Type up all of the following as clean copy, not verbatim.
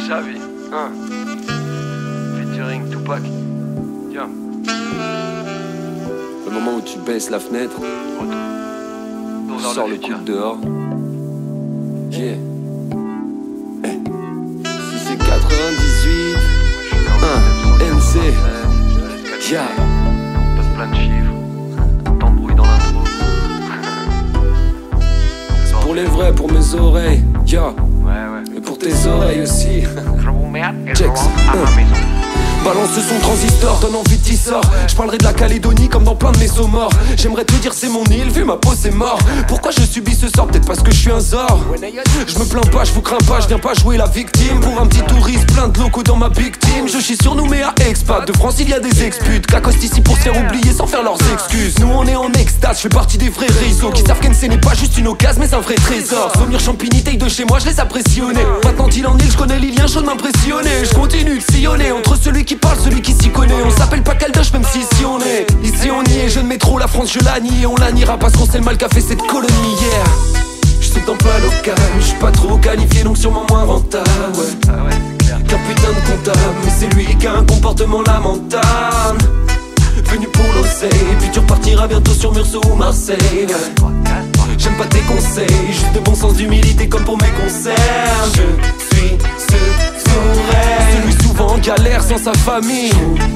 Xavi, featuring Tupac. Tiens. Le moment où tu baisses la fenêtre, tu sors le coude dehors. Yeah. Si c'est 98, NC. Yeah. Passe plein de chiffres. T'embrouilles dans l'intro. Pour les vrais, pour mes oreilles. Yeah. Ouais. Et pour tes oreilles aussi. Je vous merde et je Checks. rentre à ma maison. Balance son transistor, donne envie de sort. Je parlerai de la Calédonie comme dans plein de mes sauts morts. J'aimerais te dire c'est mon île, vu ma peau c'est mort. Pourquoi je subis ce sort? Peut-être parce que je suis un zor. Je me plains pas, je vous crains pas, je viens pas jouer la victime. Pour un petit touriste, plein de locaux dans ma big team. Je chie sur nous mais à expat, de France il y a des exputes qu'accostent ici pour se faire oublier sans faire leurs excuses. Nous on est en extase, je fais partie des vrais réseaux qui savent qu'NC n'est pas juste une occasion mais un vrai trésor. Saumur Champigny, taille de chez moi, je les apprécionnais. Maintenant il en est, je connais Lilien, chaud de m'impressionner. Je continue de sillonner entre celui qui parle, celui qui s'y connaît. On s'appelle pas Caldoche même si ici on est. Ici on y est, je ne mets trop la France, je la nie. Et on la niera parce qu'on sait le mal qu'a fait cette colonie hier. Je suis d'emploi local, je suis pas trop qualifié donc sûrement moins rentable. Ouais, c'est clair. Qu'un putain de comptable, mais c'est lui qui a un comportement lamentable. Venu pour l'oseille, puis tu repartiras bientôt sur Mursault ou Marseille. J'aime pas tes conseils, juste de bon sens d'humilité comme pour mes concerts. Je suis ce sourire, celui souvent en galère sans sa famille.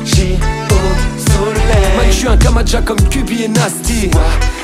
J'y au soleil, man, je suis un Kamadja comme Kubi et Nasty.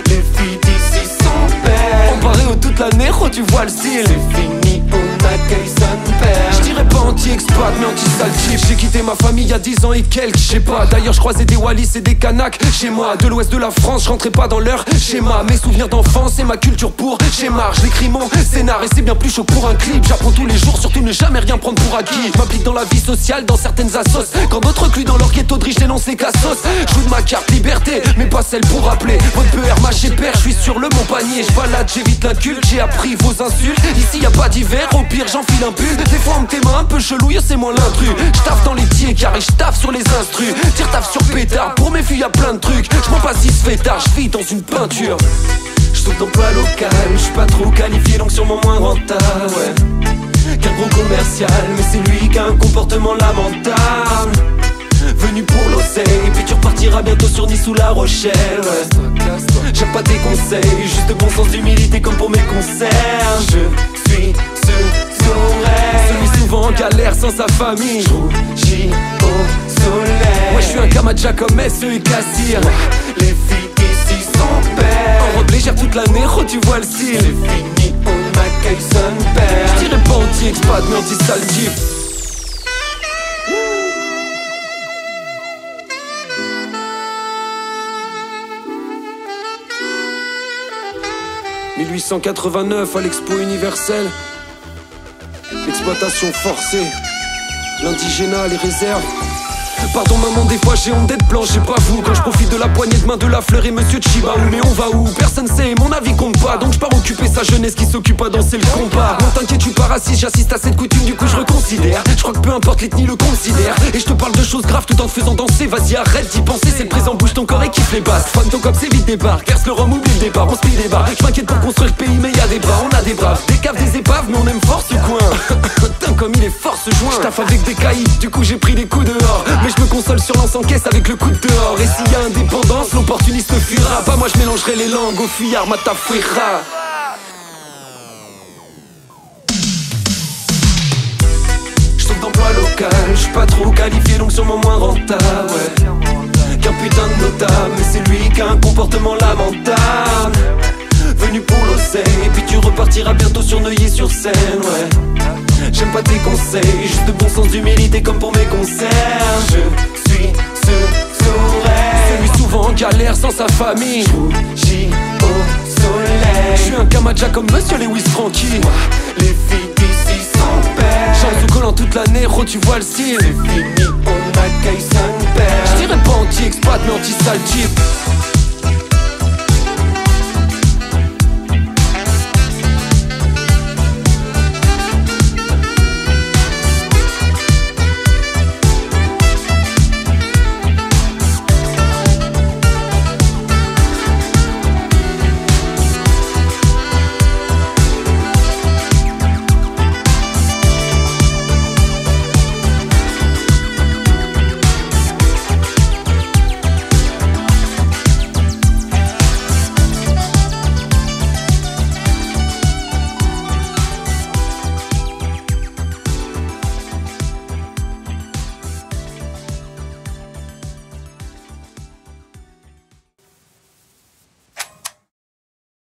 Les filles d'ici sont belles, en paréo toute l'année, oh tu vois le style. C'est fini, on accueille son père. Je dirais pas anti-expat mais anti-saltif. J'ai quitté ma famille il y a 10 ans et quelques, je sais pas. D'ailleurs je croisais des Wallis et des Kanaks chez moi. De l'ouest de la France, je rentrais pas dans leur schéma. Mes souvenirs d'enfance et ma culture pour schéma. J'écris mon scénar et c'est bien plus chaud pour un clip. J'apprends tous les jours, surtout ne jamais rien prendre pour acquis. Je m'applique dans la vie sociale, dans certaines assos. Quand d'autres cluent dans leur ghetto de riche, dénonce les cassos. Je joue de ma carte liberté, mais pas celle pour rappeler votre PR, ma chez père, je suis sur le mon panier. Je balade, j'évite l'inculte, j'ai appris vos insultes. Ici y a pas d'hiver, au pire j'enfile un pull. Des fois on me tes mains un peu chelou, c'est moi l'intrus. J'taffe dans les tiers carrés, j'taffe sur les instrus. Tire taf sur pétard, pour mes filles y'a plein de trucs. J'm'en passe si se fait tard, j'vis dans une peinture. J'saute d'emploi local, j'suis pas trop qualifié donc sûrement moins rentable. Ouais. Qu'un gros commercial, mais c'est lui qui a un comportement lamentable. Venu pour l'oseille, et puis tu repartiras bientôt sur Nice ou La Rochelle. Ouais. J'aime pas tes conseils, juste de bon sens d'humilité comme pour mes concerts. Je suis ce sourire, celui souvent en galère sans sa famille. J'y au soleil, ouais je suis un Kamadja comme SE et Cassir. Les filles ici sont belles, en robe légère toute l'année, oh tu vois le style. C'est fini, on accueille son père. Je dirais pas anti-expat mais anti-saltif. « 1889 à l'Expo universelle. L'exploitation forcée, l'indigénat, les réserves. Pardon maman, des fois j'ai honte d'être blanc, je sais pas vous. Quand je profite de la poignée de main de la fleur et monsieur Chiba. Mais on va où? Personne sait, mon avis compte pas. Donc je pars occuper sa jeunesse qui s'occupe à danser le compas. Non t'inquiète, je suis pas raciste, j'assiste à cette coutume, du coup je reconsidère. Je crois que peu importe l'ethnie le considère. Et je te parle de choses graves tout en te faisant danser. Vas-y arrête d'y penser, c'est le présent, bouge ton corps et kiffe les basses. Fun ton cop, c'est vite départ, verse le rhum, oublie le départ, on se plie des barres. Je m'inquiète pour construire le pays mais y a des bras, on a des braves. Des caves, des épaves, mais on aime fort ce coin. Putain comme il est fort ce joint. Je taffe avec des caïds, du coup j'ai pris des coups dehors. Mais je me console sur l'ensemble en caisse avec le coup de dehors. Et s'il y a indépendance, l'opportuniste fuira. Pas moi je mélangerai les langues au fuyard, matafuera. J'saute d'emploi local, j'suis pas trop qualifié donc sûrement moins rentable. Ouais. Qu'un putain de notable, mais c'est lui qui a un comportement lamentable. Venu pour l'oseille, et puis tu repartiras bientôt sur Neuilly-sur-Seine. Ouais. J'aime pas tes conseils, juste de bon sens d'humilité comme pour mes concerts. Je suis ce sourire, celui souvent en galère sans sa famille. J'y au soleil, je suis un Kamadja comme Monsieur Lewis Frankie. Les filles d'ici sont belles, chante sous collant toute l'année, oh tu vois le style. C'est fini, on accueille son père. Je dirais pas anti-expat mais anti-sale type.